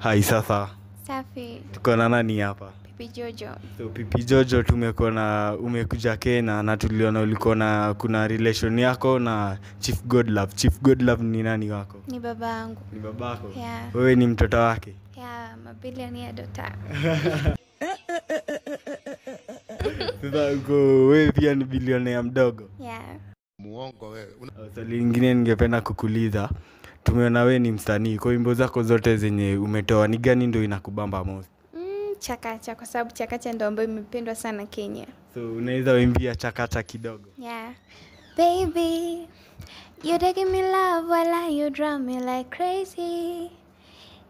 Hai sasa. Safi. Tuko na nani hapa? Pipi Jojo. So Pipi Jojo umekuja Kenya na tuliona ulikuwa kuna relation yako na Chief Godlove. Chief Godlove ni nani wako? Ni babangu. Ni babako? Yeah. Wewe ni mtoto wake? Yeah, mabilionia daughter. Sasa wewe pia ni bilionea mdogo? Yeah. Muongo wewe. Swali lingine ningependa kukuuliza. Tumeona wewe ni msanii, kwa wimbo zako zote zenye umetoa ni gani ndio inakubamba most? Chakacha, kwa sababu chakacha ndio ambayo imependwa sana Kenya. So unaweza wimbia chakacha kidogo? Yeah. Baby, you taking me love while you drive me like crazy.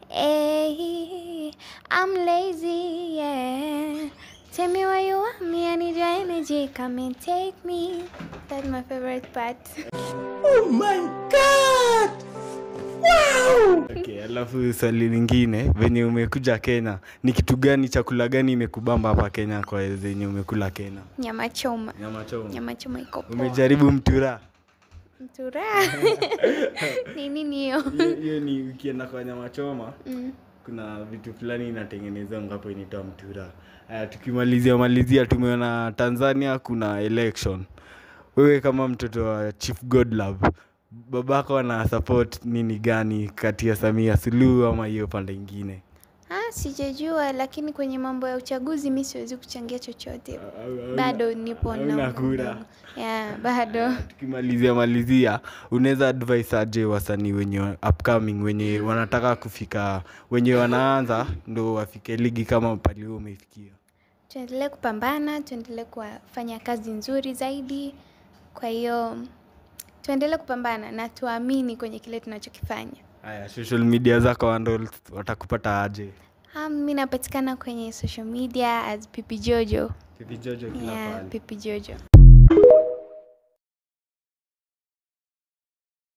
Hey, I'm lazy, yeah. Tell me why you want me, I need your energy, come and take me. That's my favorite part. Oh my God! Wow! Okay, alafu swali lingine, venye umekuja Kenya, ni kitu gani, chakula gani imekubamba hapa Kenya kwa zenye umekula Kenya? Nyama choma. Nyama choma. Nyama choma iko poa. Umejaribu mtura? Mtura? Ni nini hiyo? Hiyo ni ukienda kwa nyama choma. Kuna vitu fulani inatengenezwa ngapo inaitwa mtura. Tukimalizia tumeona Tanzania kuna election. Wewe kama mtoto wa Chief Godlove, babako ana support nini gani kati ya Samia Suluhu ama hiyo pande nyingine? Sijajua, lakini kwenye mambo ya uchaguzi mimi siwezi kuchangia chochote. Bado nipo na kura. Yeah, bado. Tukimalizia, unaweza advise aje wasanii wenye upcoming, wenye wanataka kufika, wenye wanaanza ndo wafike ligi kama pale wewe umefikia? Tuendelee kupambana, tuendelee kufanya kazi nzuri zaidi. Kwa hiyo tuendelee kupambana na tuamini kwenye kile tunachokifanya. Haya, social media zako handles watakupata aje? Mimi napatikana kwenye social media as Pipi Jojo. Pipi Jojo kila Yeah, pale. Pipi Jojo.